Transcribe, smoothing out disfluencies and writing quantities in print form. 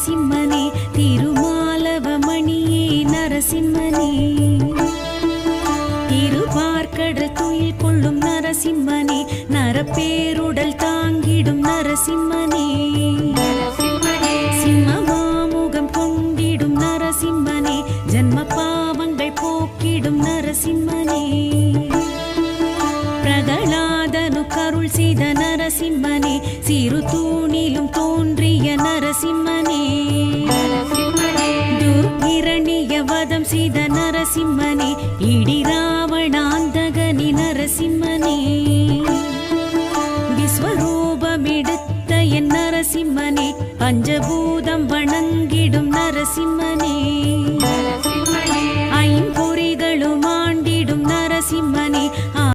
நரசிம்மனே திருமாலவமணியே நரசிம்மனே திருவார்கடல் துயில் கொள்ளும் நரசிம்மனே நரப்பேருடல் தாங்கிடும் நரசிம்மனே சிம்மமாமுகம் கொண்டிடும் நரசிம்மனே ஜன்ம பாவங்கள் போக்கிடும் நரசிம்மனே பிரகலாதனு கருள் செய்த நரசிம்மனே சிறு தூணிலும் தோன்றிய நரசிம்மனே துர்கிரணிய வதம் செய்த நரசிம்மனே இடி ராவணாந்தகனி நரசிம்மனே விஸ்வரூபமெடுத்த என் நரசிம்மனே பஞ்சபூதம் வணங்கிடும் நரசிம்மனே ஐம்பொறிகளும் ஆண்டிடும் நரசிம்மனே